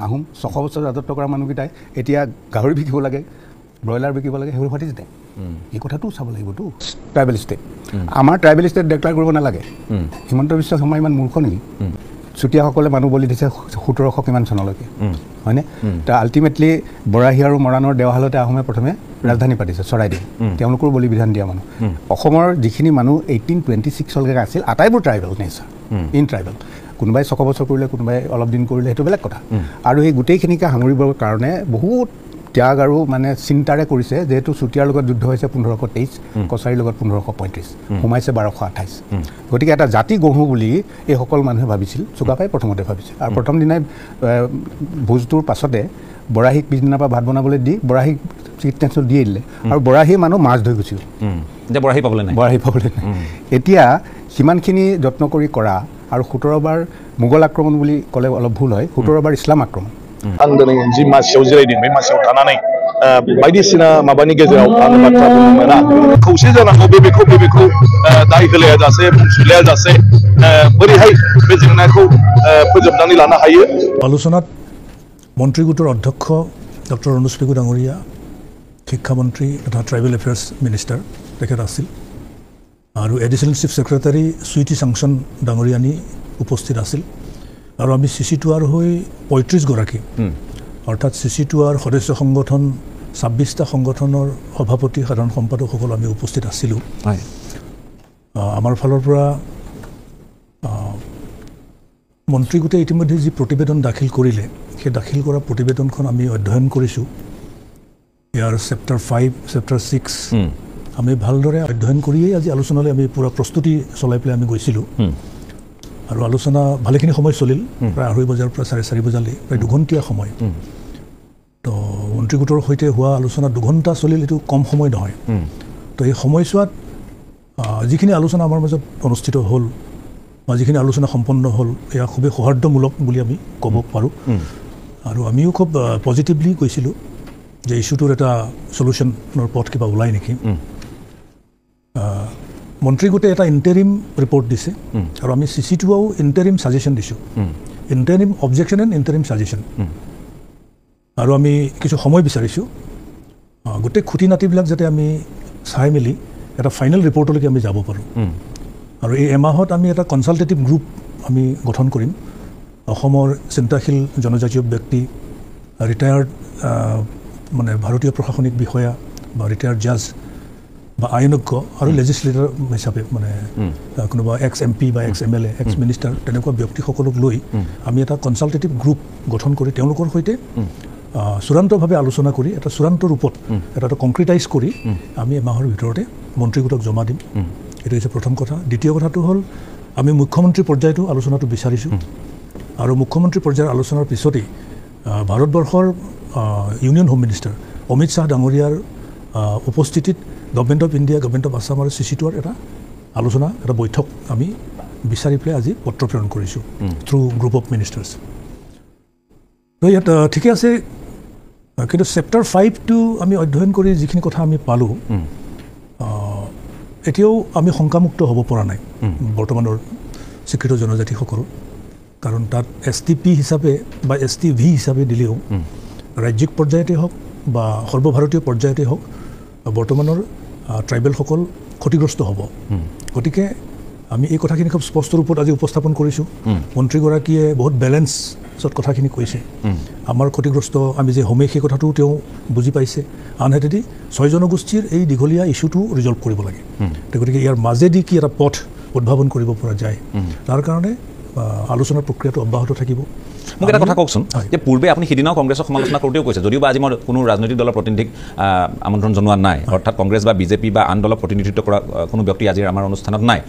আহোম 600 বছৰ ৰাজত্ব কৰা মানুহকেইটাই এতিয়া গাহৰি বিকিব লাগে ব্ৰইলাৰ বিকিব লাগে সেইবোৰ ফাটি যায় এই কথাটো চাব লাগিবতো ট্ৰাইবেল ষ্টেট আমাৰ ট্ৰাইবেল ষ্টেট ডিক্লেয়াৰ কৰিব নালাগে হিমন্ত বিশ্ব শৰ্মা ইমান মূৰ্খ নেকি চুতীয়াসকলে মানুহ বলি দিছে 1700 কিমান চনলৈকে হয়নে তা আল্টিমেটলি বৰাহী আৰু মৰাণৰ দেৱালতে আহোমে প্ৰথমে ৰাজধানী পাতিছে চৰাইদেউ তেওঁলোকৰ বলি বিধান দিয়া মানুহ অসমৰ যিখিনি মানুহ 1826 লৈকে আছিল আটাইবোৰ ট্ৰাইবেল নেচাৰ ইন ট্ৰাইবেল কোনোবাই 6 বছৰ কৰিলে কোনোবাই অলপ দিন কৰিলে সেইটো বেলেগ কথা আৰু এই গোটেইখিনিকে সাঙুৰিবৰ কাৰণে বহুত ত্যাগ আৰু মানে চিন্তাৰে কৰিছে যেহেতু চুতীয়াৰ লগত যুদ্ধ হৈছে 1523 কছাৰীৰ লগত 1535 সোমাইছে 1228 গতিকে এটা জাতি গঢ়ো বুলি এই সকল মানুহে ভাবিছিল চুকাফাই প্ৰথমতে ভাবিছিল আৰু প্ৰথম দিনাই ভোজটোৰ পাছতে বৰাহীক পিছদিনাৰ পৰা ভাত বনাবলৈ দি বৰাহীক চিকিৎসা দিয়ে দিলে আৰু বৰাহী মানুহ মাছ ধৰি গুচি গ'ল যে বৰাহী পাবলৈ নাই এতিয়া সিমানখিনি যত্ন কৰি কৰা আৰু 17 বাৰ মোগল আক্ৰমণ বুলি ক'লে অলপ ভুল হয় 17 বাৰ ইছলাম আক্ৰমণ आं दिनै जि मासियाव जिरायदों बे मासियाव थानानै बायदिसिना माबानि गेजेराव आं बाथ्रा बुंनो मोना खौसे जानांगौ बेखौ दाय होलाया जासे मुंसुलाया जासे बोरैहाय बे जेंनाखौ फोजोबनानै लानो हायो आलोचनात मन्त्री गोटर अध्यक्ष डॉक्टर अनुज पेगु डांगरिया शिक्षामंत्री तथा ट्राइबल एफेयर्स मिनिस्टार तेखेत आसिल और एडिशनल चीफ सेक्रेटारी सुइटी सांगसन डांगरियानी उपस्थित आसिल और आम CC2R हो 35 गराकी अर्थात CC2R सदस्य संगठन 26टा संगठनर सभापति साधारण सम्पादक आम उपस्थित आसिलो आमार फाলৰ পৰা मंत्री गोटे इतिमध्ये जी प्रतिवेदन दाखिल करिले সেই दाखिल কৰা प्रतिवेदनখন আমি অধ্যয়ন কৰিছো ইয়াৰ চেপ্টাৰ 5 চেপ্টাৰ 6 আমি ভালদৰে অধ্যয়ন কৰিয়েই আজি আলোচনালৈ আমি পুৰা প্ৰস্তুতি চলাই পেলাই আমি গৈছিলো আৰু আলোচনা ভালেখিনি সময় চলিল প্ৰায় 2:30 বজাৰ পৰা 4:30 বজালৈ প্ৰায় 2 ঘণ্টা সময় তো মন্ত্ৰী গোটৰ সৈতে হোৱা আলোচনা 2 ঘণ্টা চলিল এটো কম সময় নহয় তো এই সময়ছোৱাত যিখিনি আলোচনা আমাৰ মাজত অনুষ্ঠিত হ'ল বা যিখিনি আলোচনা সম্পন্ন হ'ল এয়া খুবেই সৌহাৰ্দ্যমূলক বুলি আমি ক'ব পাৰোঁ আৰু আমিও খুব পজিটিভলি কৈছিলোঁ যে ইস্যুটোৰ এটা সলিউশনৰ পথ কিবা ওলাই নেকি মন্ত্ৰী গোটে এটা ইন্টাৰিম ৰিপৰ্ট দিছে আৰু আমি CC2ও ইন্টাৰিম সাজেশন দিছো interim objection and interim suggestion আৰু আমি কিছু সময় বিচাৰিছো গোটেই খুঁটি নাতিবিলাক যাতে আমি চাই মেলি এটা ফাইনেল ৰিপৰ্টলৈকে আমি যাব পাৰোঁ আৰু এই এমাহত আমি এটা কনসালটেটিভ গ্ৰুপ আমি গঠন কৰিম অসমৰ চিন্তাশীল জনজাতীয় ব্যক্তি ৰিটায়াৰ্ড মানে ভাৰতীয় প্ৰশাসনিক বিষয়া বা ৰিটায়াৰ্ড জাজ বা আইনজ্ঞ আৰু লেজিসলেটৰ হিচাপে মানে কোনোবা MP বা MLA মিনিষ্টাৰ তেনেকুৱা ব্যক্তিসকলক লৈ আমি এটা কনসালটেটিভ গ্ৰুপ গঠন কৰি তেওঁলোকৰ সৈতে চূড়ান্তভাৱে আলোচনা কৰি এটা চূড়ান্ত ৰূপত এটা কংক্ৰিটাইজ কৰি আমি এমাহৰ ভিতৰতে মন্ত্ৰী গোটক জমা দিম এটা হৈছে প্ৰথম কথা দ্বিতীয় কথাটো হ'ল আমি মুখ্যমন্ত্ৰী পৰ্যায়তো আলোচনাটো বিচাৰিছোঁ আৰু মুখ্যমন্ত্ৰী পৰ্যায়ৰ আলোচনাৰ পিছতেই ভাৰতবৰ্ষৰ union home minister Amit Shah ডাঙৰীয়াৰ উপস্থিতিত government of India government of Assam আৰু CC2R এটা আলোচনা এটা বৈঠক আমি বিচাৰি পেলাই আজি পত্ৰ প্ৰেৰণ কৰিছোঁ থ্ৰু গ্ৰুপ অফ মিনিষ্টাৰ্ছ তো ইয়াত ঠিকে আছে কিন্তু চেপ্টাৰ 5টো আমি অধ্যয়ন কৰি যিখিনি কথা আমি পালোঁ এতিয়াও আমি শংকামুক্ত হ'ব পৰা নাই বৰ্তমানৰ স্বীকৃত জনজাতিসকল কাৰণ তাত STP হিচাপে বা STV হিচাপে দিলেও ৰাজ্যিক পৰ্যায়তে হওক বা সৰ্বভাৰতীয় পৰ্যায়তে হওক বৰ্তমানৰ ট্ৰাইবেলসকল ক্ষতিগ্ৰস্ত হ'ব গতিকে আমি এই কথাখিনি খুব স্পষ্ট ৰূপত আজি উপস্থাপন কৰিছোঁ মন্ত্ৰীগৰাকীয়ে বহুত বেলেঞ্চত কথাখিনি কৈছে আমাৰ ক্ষতিগ্ৰস্ত আমি যে হোমে সেই কথাটো তেওঁ বুজি পাইছে আনহাতেদি 6 জনগোষ্ঠীৰ এই দীঘলীয়া ইস্যুটো ৰিজলভ কৰিব লাগে গতিকে ইয়াৰ মাজেদি কি এটা পথ উদ্ভাৱন কৰিব পৰা যায় তাৰ কাৰণে আলোচনাৰ প্ৰক্ৰিয়াটো অব্যাহত থাকিব মোক এটা কথা কওকচোন যে পূৰ্বে আপুনি সিদিনাও কংগ্ৰেছক সমালোচনা কৰোঁতেও কৈছে যদিও বা আজি মই কোনো ৰাজনৈতিক দলৰ প্ৰতিনিধিক আমন্ত্ৰণ জনোৱা নাই অৰ্থাৎ কংগ্ৰেছ বা বিজেপি বা আন দলৰ প্ৰতিনিধিত্ব কৰা কোনো ব্যক্তি আজি আমাৰ অনুষ্ঠানত নাই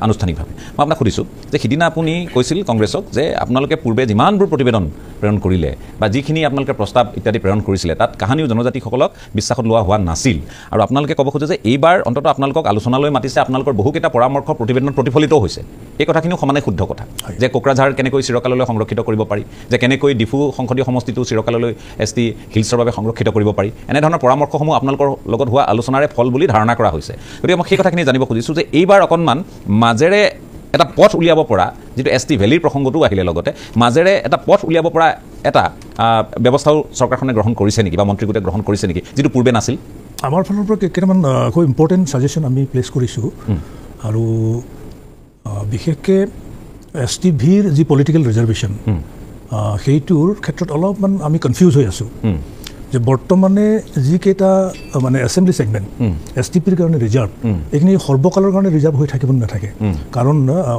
আনুষ্ঠানিকভাৱে মই আপোনাক সুধিছোঁ যে সিদিনা আপুনি কৈছিল কংগ্ৰেছক যে আপোনালোকে পূৰ্বে যিমানবোৰ প্ৰতিবেদন প্ৰেৰণ কৰিলে বা যিখিনি আপোনালোকে প্ৰস্তাৱ ইত্যাদি প্ৰেৰণ কৰিছিলে তাত কাহানিও জনজাতিসকলক বিশ্বাসত লোৱা হোৱা নাছিল আৰু আপোনালোকে ক'ব খোজে যে এইবাৰ অন্ততঃ আপোনালোকক আলোচনালৈ মাতিছে আপোনালোকৰ বহুকেইটা পৰামৰ্শ প্ৰতিবেদনত প্ৰতিফলিতও হৈছে এই কথাখিনিও সমানে শুদ্ধ কথা যে কোকৰাঝাৰ কেনেকৈ চিৰকাললৈ সংৰক্ষিত কৰিব পাৰি যে কেনেকৈ ডিফু সংসদীয় সমষ্টিটো চিৰকাললৈ ST হিলছৰ বাবে সংৰক্ষিত কৰিব পাৰি এনেধৰণৰ পৰামৰ্শসমূহ আপোনালোকৰ লগত হোৱা আলোচনাৰে ফল বুলি ধাৰণা কৰা হৈছে গতিকে মই সেই কথাখিনি জানিব খুজিছোঁ যে এইবাৰ অকণমান মাজেৰে এটা পথ উলিয়াব পৰা যেটো ST ভেলিৰ প্ৰসংগটো আহিলে লগতে মাজেৰে এটা পথ উলিয়াব পৰা এটা ব্যৱস্থাও চৰকাৰখনে গ্ৰহণ কৰিছে নেকি বা মন্ত্ৰীগোটে গ্ৰহণ কৰিছে নেকি যিটো পূৰ্বে নাছিল আমাৰ ফালৰ পৰা কেইটামান খুব ইম্পৰ্টেণ্ট ছাজেশ্যন আমি প্লেচ কৰিছোঁ আৰু বিশেষকৈ STVৰ যি পলিটিকেল ৰিজাৰ্ভেশ্যন সেইটোৰ ক্ষেত্ৰত অলপমান আমি কনফিউজ হৈ আছোঁ যে বৰ্তমানে যিকেইটা মানে এছেম্বলি ছেগমেণ্ট STPৰ কাৰণে ৰিজাৰ্ভ এইখিনি সৰ্বকালৰ কাৰণে ৰিজাৰ্ভ হৈ থাকিব নাথাকে কাৰণ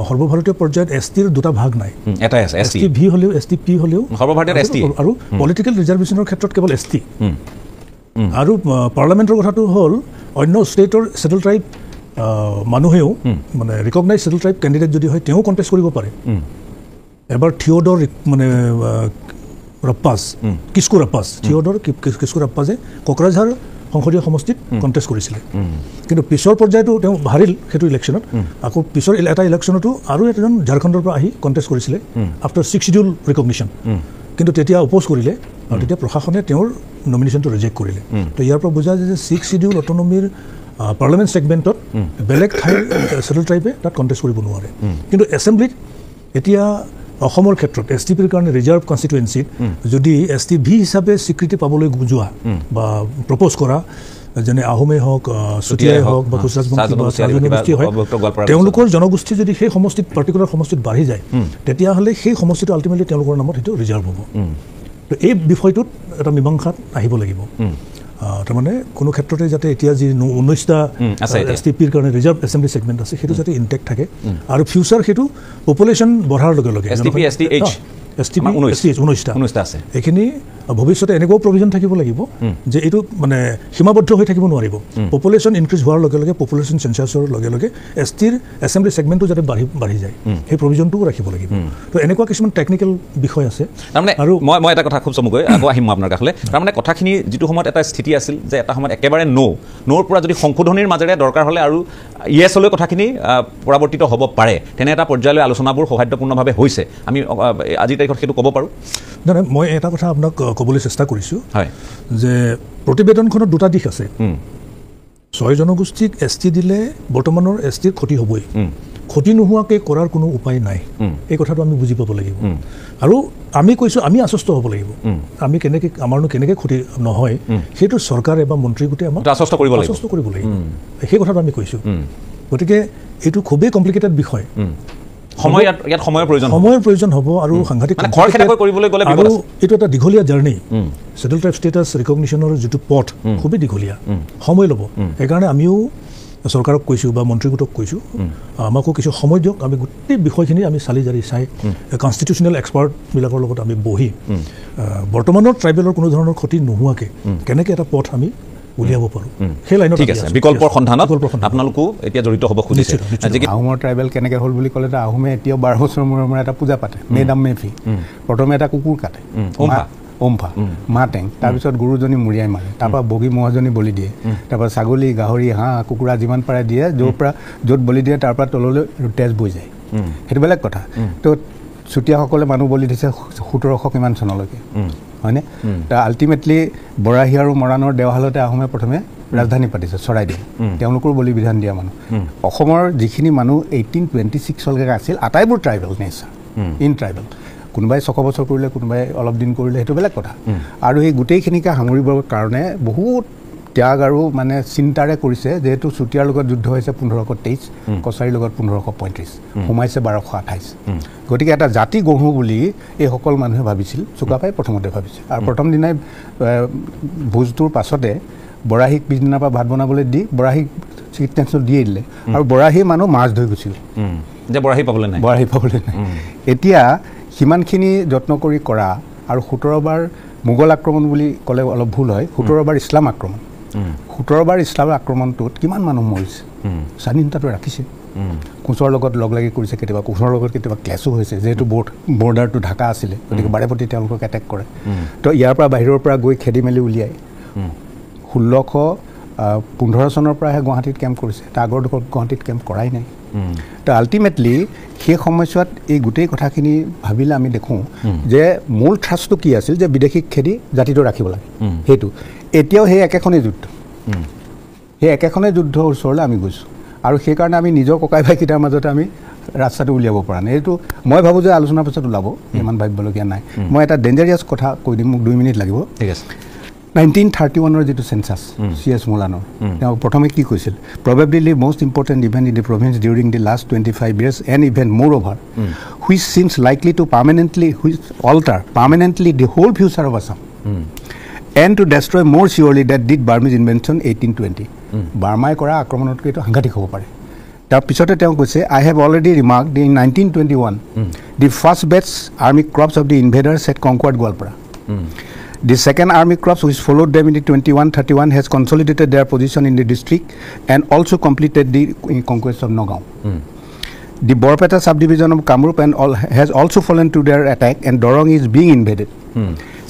সৰ্বভাৰতীয় পৰ্যায়ত STৰ দুটা ভাগ নাই এটাই আছে STV হ'লেও STP হ'লেও সৰ্বভাৰতীয় ST আৰু পলিটিকেল ৰিজাৰ্ভেশ্যনৰ ক্ষেত্ৰত কেৱল ST আৰু পাৰ্লামেণ্টৰ কথাটো হ'ল অন্য ষ্টেটৰ ছেটেল ট্ৰাইব মানুহেও মানে ৰিকগনাইজ ছেটেল ট্ৰাইব কেণ্ডিডেট যদি হয় তেওঁ কণ্টেষ্ট কৰিব পাৰে এবাৰ থিঅ'ডৰ মানে ৰাপ্পাছ কিস্কু ৰাপ্পাছ থিঅ'ডৰ কিস্কু ৰাপ্পাছে কোকৰাঝাৰ সংসদীয় সমষ্টিত কণ্টেষ্ট কৰিছিলে কিন্তু পিছৰ পৰ্যায়তো তেওঁ হাৰিল সেইটো ইলেকশ্যনত আকৌ পিছৰ এটা ইলেকশ্যনতো আৰু এজন ঝাৰখণ্ডৰ পৰা আহি কণ্টেষ্ট কৰিছিলে আফটাৰ 6 শিডিউল ৰিকগনিশ্যন কিন্তু তেতিয়া অপ'জ কৰিলে আৰু তেতিয়া প্ৰশাসনে তেওঁৰ নমিনেশ্যনটো ৰিজেক্ট কৰিলে তো ইয়াৰ পৰা বুজা যায় যে 6 শিডিউল অট'নমিৰ পাৰ্লামেণ্ট ছেগমেণ্টত বেলেগ ঠাইৰ ছেটেল ট্ৰাইবে তাত কণ্টেষ্ট কৰিব নোৱাৰে কিন্তু এছেম্বলিত এতিয়া অসমৰ ক্ষেত্ৰত STPৰ কাৰণে ৰিজাৰ্ভ কনষ্টিটুৱেঞ্চিত যদি STV হিচাপে স্বীকৃতি পাবলৈ যোৱা বা প্ৰপ'জ কৰা যেনে আহোমেই হওক চুতীয়াই হওক বা কোচৰাজবংশী বা চাহ জনগোষ্ঠী হয় তেওঁলোকৰ জনগোষ্ঠী যদি সেই সমষ্টিত পাৰ্টিকুলাৰ সমষ্টিত বাঢ়ি যায় তেতিয়াহ'লে সেই সমষ্টিটো আল্টিমেটলি তেওঁলোকৰ নামত সেইটো ৰিজাৰ্ভ হ'ব তো এই বিষয়টোত এটা মীমাংসাত আহিব লাগিব তাৰমানে কোনো ক্ষেত্ৰতে যাতে এতিয়া যি 19টা STPৰ কাৰণে ৰিজাৰ্ভ এছেম্বলি ছেগমেণ্ট আছে সেইটো যাতে ইনটেক্ট থাকে আৰু ফিউচাৰ সেইটো পপুলেশ্যন বঢ়াৰ লগে লগে STP STH STP 19টা আছে এইখিনি ভৱিষ্যতে এনেকুৱাও প্ৰভিজন থাকিব লাগিব যে এইটো মানে সীমাবদ্ধ হৈ থাকিব নোৱাৰিব পপুলেশ্যন ইনক্ৰিজ হোৱাৰ লগে লগে পপুলেশ্যন চেঞ্চাছৰ লগে লগে STৰ এছেম্বলি ছেগমেণ্টটো যাতে বাঢ়ি যায় সেই প্ৰভিজনটোও ৰাখিব লাগিব তো এনেকুৱা কিছুমান টেকনিকেল বিষয় আছে তাৰমানে আৰু মই এটা কথা খুব চমুকৈ আকৌ আহিম আপোনাৰ কাষলৈ তাৰমানে কথাখিনি যিটো সময়ত এটা স্থিতি আছিল যে এটা সময়ত একেবাৰে নোৰ পৰা যদি সংশোধনীৰ মাজেৰে দৰকাৰ হ'লে আৰু ইয়েছলৈ কথাখিনি পৰৱৰ্তিত হ'ব পাৰে তেনে এটা পৰ্যায়লৈ আলোচনাবোৰ সৌহাৰ্দ্যপূৰ্ণভাৱে হৈছে আমি আজিৰ তাৰিখত সেইটো ক'ব পাৰোঁ নহয় মই এটা কথা আপোনাক ক'বলৈ চেষ্টা কৰিছোঁ যে প্ৰতিবেদনখনত দুটা দিশ আছে 6 জনগোষ্ঠীক ST দিলে বৰ্তমানৰ STৰ ক্ষতি হ'বই ক্ষতি নোহোৱাকৈ কৰাৰ কোনো উপায় নাই এই কথাটো আমি বুজি পাব লাগিব আৰু আমি কৈছোঁ আমি আশ্বস্ত হ'ব লাগিব আমি আমাৰনো কেনেকৈ ক্ষতি নহয় সেইটো চৰকাৰে বা মন্ত্ৰীগোটে আমাক আশ্বস্ত কৰিব লাগিব সেই কথাটো আমি কৈছোঁ গতিকে এইটো খুবেই কমপ্লিকেটেড বিষয় সময়ৰ প্ৰয়োজন হ'ব আৰু সাংঘাতিক আৰু এইটো এটা দীঘলীয়া জাৰ্ণি ছেটেল ট্ৰাইব ষ্টেটাছ ৰিকগনিশ্যনৰ যিটো পথ খুবেই দীঘলীয়া সময় ল'ব সেইকাৰণে আমিও চৰকাৰক কৈছোঁ বা মন্ত্ৰীগোটক কৈছোঁ আমাকো কিছু সময় দিয়ক আমি গোটেই বিষয়খিনি আমি চালি জাৰি চাই কনষ্টিটিউশ্যনেল এক্সপাৰ্টবিলাকৰ লগত আমি বহি বৰ্তমানৰ ট্ৰাইবেলৰ কোনো ধৰণৰ ক্ষতি নোহোৱাকৈ কেনেকৈ এটা পথ আমি উলিয়াব পাৰোঁ সেই লাইনত ঠিক আছে বিকল্পৰ সন্ধানত আপোনালোকো এতিয়া জড়িত হ'ব খুজিছে আহোমৰ ট্ৰাইবেল কেনেকৈ হ'ল বুলি ক'লে আহোমে এতিয়াও 12 বছৰৰ মূৰে এটা পূজা পাতে মেডাম মেফি প্ৰথমে এটা কুকুৰ কাটে অম্ফা মা টেং তাৰপিছত গৰুজনী মুৰিয়াই মাৰে তাৰপৰা বগী ম'হজনী বলি দিয়ে তাৰপৰা ছাগলী গাহৰি হাঁহ কুকুৰা যিমান পাৰে দিয়ে য'ত বলি দিয়ে তাৰ পৰা তললৈ তেজ বৈ যায় সেইটো বেলেগ কথা তো চুতীয়াসকলে মানুহ বলি দিছে 1700 কিমান চনলৈকে হয়নে তো আল্টিমেটলি বৰাহী আৰু মৰাণৰ দেৱালতে আহোমে প্ৰথমে ৰাজধানী পাতিছে চৰাইদেউ তেওঁলোকৰ বলি বিধান দিয়া মানুহ অসমৰ যিখিনি মানুহ 1826লৈকে আছিল আটাইবোৰ ট্ৰাইবেল নেচাৰ ইন ট্ৰাইবেল কোনোবাই 6 বছৰ কৰিলে কোনোবাই অলপ দিন কৰিলে সেইটো বেলেগ কথা আৰু এই গোটেইখিনিকে সামৰিবৰ কাৰণে বহুত ত্যাগ আৰু মানে চিন্তাৰে কৰিছে যেহেতু চুতীয়াৰ লগত যুদ্ধ হৈছে 1523 কছাৰীৰ লগত 1535 সোমাইছে 1228 গতিকে এটা জাতি গঢ়ো বুলি এই সকল মানুহে ভাবিছিল চুকাফাই প্ৰথমতে ভাবিছিল আৰু প্ৰথম দিনাই ভোজটোৰ পাছতে বৰাহীক পিছদিনাৰ পৰা ভাত বনাবলৈ দি বৰাহীক চিকিৎসাঞ্চল দিয়ে দিলে আৰু বৰাহী মানুহ মাছ ধৰি গৈছিল যে বৰাহী পাবলৈ নাই এতিয়া সিমানখিনি যত্ন কৰি কৰা আৰু 17 বাৰ মোগল আক্ৰমণ বুলি ক'লে অলপ ভুল হয় 17 বাৰ ইছলাম আক্ৰমণ 17 বাৰ ইছলাম আক্ৰমণটোত কিমান মানুহ মৰিছে স্বাধীনতাটো ৰাখিছে কোচৰ লগত লগ লাগি কৰিছে কেতিয়াবা কোচৰ লগত কেতিয়াবা ক্লেছো হৈছে যেহেতু বৰ্ডাৰটো ঢাকা আছিলে গতিকে বাৰে প্ৰতি তেওঁলোকক এটেক কৰে তো ইয়াৰ পৰা বাহিৰৰ পৰা গৈ খেদি মেলি উলিয়াই 1615 চনৰ পৰাহে গুৱাহাটীত কেম্প কৰিছে তাৰ আগৰ দশকত গুৱাহাটীত কেম্প কৰাই নাই তো আল্টিমেটলি সেই সময়ছোৱাত এই গোটেই কথাখিনি ভাবিলে আমি দেখোঁ যে মূল থ্ৰাষ্টটো কি আছিল যে বিদেশীক খেদি জাতিটো ৰাখিব লাগে সেইটো এতিয়াও সেই একেখনেই যুদ্ধৰ ওচৰলৈ আমি গৈছোঁ আৰু সেইকাৰণে আমি নিজৰ ককাই ভাইকেইটাৰ মাজতে আমি ৰাস্তাটো উলিয়াব পৰা নাই এইটো মই ভাবোঁ যে আলোচনাৰ পিছত ওলাব ইমান ভাবিবলগীয়া নাই মই এটা ডেঞ্জাৰিয়াছ কথা কৈ দিম মোক 2 মিনিট লাগিব ঠিক আছে 1931 যেটো সেন্সাস সিএস মোলানৰ তেওঁ প্ৰথমে কি কৈছিল probably most important event in the province during the last 25 years an event moreover which seems likely to alter permanently the whole future of Assam and to destroy more surely that did Burmese invention 1820 বাৰ্মাই কৰা আক্ৰমণতকৈ এটো সাংঘাতিক হ'ব পাৰে তাৰ পিছতে তেওঁ কৈছে I have already remarked in 1921 the first batch army corps of the invaders had conquered Gwalpara The second army corps which followed them in the 21-31 has consolidated their position in the district and also completed the conquest of Nagaon. The Borpeta subdivision of Kamrup has also fallen to their attack and Dorong is being invaded.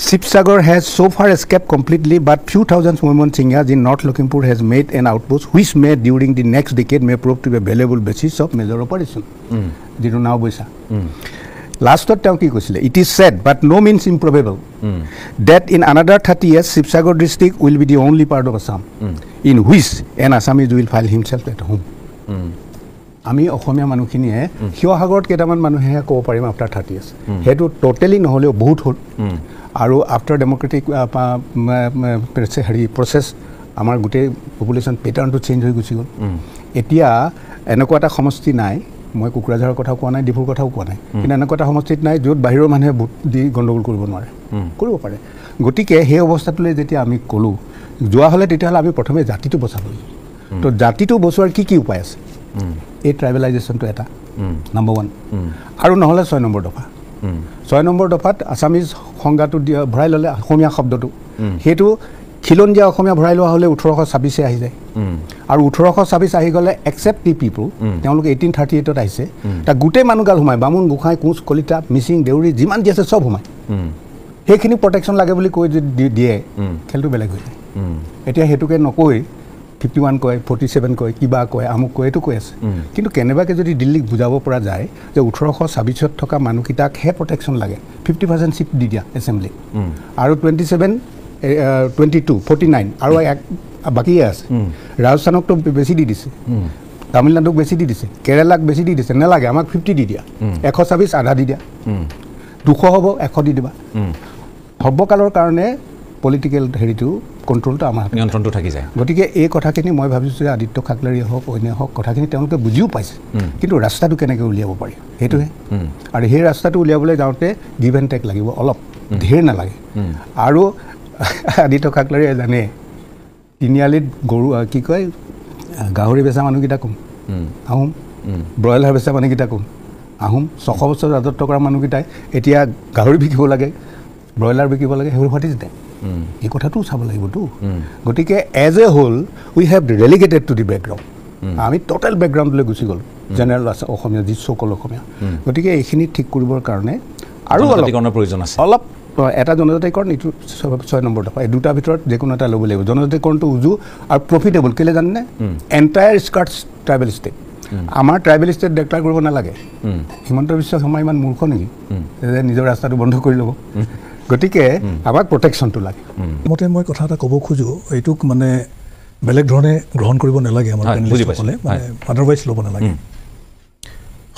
Sipsagar has so far escaped completely but few thousands women Singhas in North Lakhimpur has made an outpost which may during the next decade may prove to be a valuable basis of major operation. Jiru now boisa. Last time it is said but no means improbable that in another 30 years Sipsagar district will be the only part of Assam in which an Assamese will file himself at home. আমি অসমীয়া মানুহখিনিয়ে শিৱসাগৰত কেইটামান মানুহে ক'ব পাৰিম after 30 years হেতু totally নহলেও বহুত হ'ল আৰু আফটাৰ ডেমক্ৰেটিক প্ৰচেছ আমাৰ গোটেই পপুলেশ্যন পেটাৰ্নটো চেঞ্জ হৈ গুচি গ'ল এতিয়া এনেকুৱা এটা সমষ্টি নাই মই কুকুৰাঝাৰৰ কথা কোৱা নাই ডিফুৰ কথাও কোৱা নাই কিন্তু এনেকুৱা এটা সমষ্টিত নাই য'ত বাহিৰৰ মানুহে ভোট দি গণ্ডগোল কৰিব নোৱাৰে কৰিব পাৰে গতিকে সেই অৱস্থাটোলৈ যেতিয়া আমি ক'লো যোৱা হ'লে তেতিয়াহ'লে আমি প্ৰথমে জাতিটো বচাব লাগিব তো জাতিটো বচোৱাৰ কি উপায় আছে এই ট্ৰাইবেলাইজেশ্যনটো এটা নম্বৰ 1 আৰু নহ'লে 6 নম্বৰ দফা 6 নম্বৰ দফাত আছামিজ সংজ্ঞাটো ভৰাই ল'লে অসমীয়া শব্দটো সেইটো খিলঞ্জীয়া অসমীয়া ভৰাই লোৱা হ'লে 1826 আহি যায় আৰু 1826 আহি গ'লে একচেপ্ট দি পিপল তেওঁলোকে 1838ত আহিছে তা গোটেই মানুহগাল সোমায় বামুণ গোসাঁই কোচ কলিতা মিচিং দেউৰী যিমান যি আছে চব সোমায় সেইখিনি প্ৰটেকশ্যন লাগে বুলি কৈ দিয়ে খেলটো বেলেগ হৈ যায় এতিয়া সেইটোকে নকৈ 51 কয় 47 কয় কিবা কয় আমুক কয় এইটো কৈ আছে কিন্তু কেনেবাকে যদি দিল্লীক বুজাব পৰা যায় যে 1826ত থকা মানুহকিটাক হে প্ৰটেকশ্যন লাগে 50% চিট দি দিয়া এছেম্বলি আৰু 27 22 49 আৰু বাকি আছে ৰাজস্থানক তো বেছি দি দিছে তামিলনাডুক বেছি দি দিছে কেৰালাক বেছি দি দিছে নালাগে আমাক 50 দি দিয়া 126 আধা দি দিয়া 200 হ'ব 100 দি দিবা হব্বকালৰ কাৰণে পলিটিক্যাল হেৰিটো কন্ট্ৰলটো আমাৰ নিয়ন্ত্ৰণটো থাকি যায় গতিকে এই কথাখিনি মই ভাবিছোঁ যে আদিত্য খাকলাৰী হওক অন্য হওক কথাখিনি তেওঁলোকে বুজিও পাইছে কিন্তু ৰাস্তাটো কেনেকৈ উলিয়াব পাৰি সেইটোহে আৰু সেই ৰাস্তাটো উলিয়াবলৈ যাওঁতে গিভ এণ্ড টেক লাগিব অলপ ধীৰ নালাগে আৰু আদিত্য খাকলাৰীয়ে জানে তিনিআলিত গৰু কি কয় গাহৰি বেচা মানুহকেইটা কোন আহোম ব্ৰইলাৰ বেচা মানুহকেইটা কোন আহোম 600 বছৰ ৰাজত্ব কৰা মানুহকেইটাই এতিয়া গাহৰি বিকিব লাগে ব্ৰইলাৰ বিকিব লাগে সেইবোৰ ফাটি যায় এই কথাটো চাব লাগিবতো গতিকে as a whole we have relegated to the background আমি টোটেল বেকগ্ৰাউণ্ডলৈ গুচি গ'লোঁ জেনেৰেল অসমীয়া যি সকল অসমীয়া গতিকে এইখিনি ঠিক কৰিবৰ কাৰণে আৰু প্ৰয়োজন আছে অলপ এটা জনজাতিকৰণ এইটো 6 নম্বৰ দফা এই দুটা ভিতৰত যিকোনো এটা ল'ব লাগিব জনজাতিকৰণটো উজু আৰু প্ৰফিটেবল কেলে জানেনে এণ্টায়াৰ স্কাৰ্টছ ট্ৰাইবেল ষ্টেট আমাৰ ট্ৰাইবেল ষ্টেট ডেক্লাৰ কৰিব নালাগে হিমন্ত বিশ্ব শৰ্মা ইমান মূৰ্খ নেকি যে নিজৰ ৰাস্তাটো বন্ধ কৰি ল'ব গতিকে আমাক প্ৰটেকশ্যনটো লাগে মতে মই কথা এটা ক'ব খোজো এইটোক মানে বেলেগ ধৰণে গ্ৰহণ কৰিব নালাগে আমাৰ পেনেলিষ্টসকলে মানে আদাৰৱাইজ ল'ব নালাগে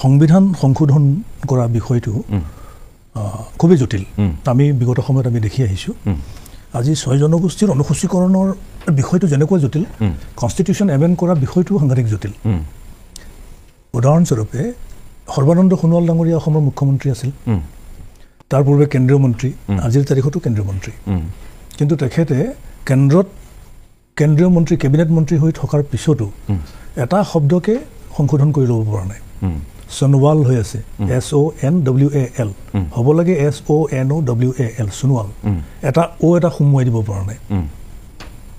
সংবিধান সংশোধন কৰা বিষয়টো খুবেই জটিল আমি বিগত সময়ত আমি দেখি আহিছোঁ আজি 6 জনগোষ্ঠীৰ অনুসূচীকৰণৰ বিষয়টো যেনেকুৱা জটিল কনষ্টিটিউশ্যন এমেণ্ড কৰা বিষয়টো সাংঘাতিক জটিল উদাহৰণস্বৰূপে সৰ্বানন্দ সোণোৱাল ডাঙৰীয়া অসমৰ মুখ্যমন্ত্ৰী আছিল তাৰ পূৰ্বে কেন্দ্ৰীয় মন্ত্ৰী আজিৰ তাৰিখতো কেন্দ্ৰীয় মন্ত্ৰী কিন্তু তেখেতে কেন্দ্ৰীয় মন্ত্ৰী কেবিনেট মন্ত্ৰী হৈ থকাৰ পিছতো এটা শব্দকে সংশোধন কৰি ল'ব পৰা নাই সোণোৱাল হৈ আছে SONWAL হ'ব লাগে SONOWAL সোণোৱাল এটা এটা সোমোৱাই দিব পৰা নাই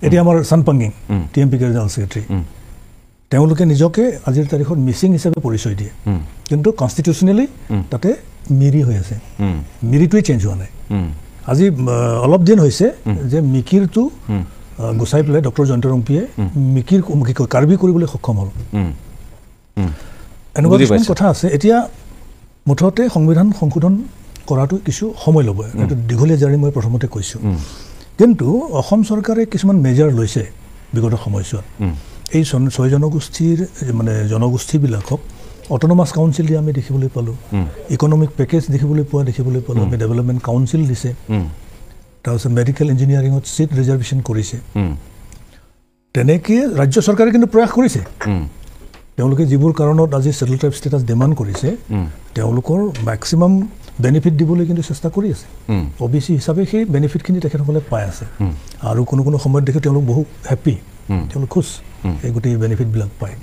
এতিয়া আমাৰ চানপাংগিং TMP জেনেৰেল ছেক্ৰেটাৰী তেওঁলোকে নিজকে আজিৰ তাৰিখত মিচিং হিচাপে পৰিচয় দিয়ে কিন্তু কনষ্টিটিউচনেলি তাতে মিৰি হৈ আছে মিৰিটোৱে চেঞ্জ হোৱা নাই আজি অলপ দিন হৈছে যে মিকিৰটো গুচাই পেলাই ডক্টৰ জয়ন্ত ৰম্পিয়ে মিকিৰ কাৰ্বি কৰিবলৈ সক্ষম হ'ল এনেকুৱা কিছুমান কথা আছে এতিয়া মুঠতে সংবিধান সংশোধন কৰাটো কিছু সময় ল'ব এইটো দীঘলীয়া জাৰ্ণি মই প্ৰথমতে কৈছোঁ কিন্তু অসম চৰকাৰে কিছুমান মেজাৰ লৈছে বিগত সময়ছোৱাত এই 6 জনগোষ্ঠীৰ মানে জনগোষ্ঠীবিলাকক অট'নমাছ কাউন্সিল দি আমি দেখিবলৈ পালোঁ, ইকনমিক পেকেজ দেখিবলৈ পালোঁ, আমি ডেভেলপমেণ্ট কাউন্সিল দিছে, তাৰপিছত মেডিকেল ইঞ্জিনিয়াৰিঙত ছিট ৰিজাৰ্ভেশ্যন কৰিছে। তেনেকৈ ৰাজ্য চৰকাৰে কিন্তু প্ৰয়াস কৰিছে, তেওঁলোকে যিবোৰ কাৰণত আজি ছেটেল ট্ৰাইব ষ্টেটাছ ডিমাণ্ড কৰিছে তেওঁলোকৰ মেক্সিমাম বেনিফিট দিবলৈ কিন্তু চেষ্টা কৰি আছে। OBC হিচাপে সেই বেনিফিটখিনি তেখেতসকলে পাই আছে, আৰু কোনো সময়ত দেখি তেওঁলোক বহু হেপ্পী, তেওঁলোক খুচ এই গোটেই বেনিফিটবিলাক পায়।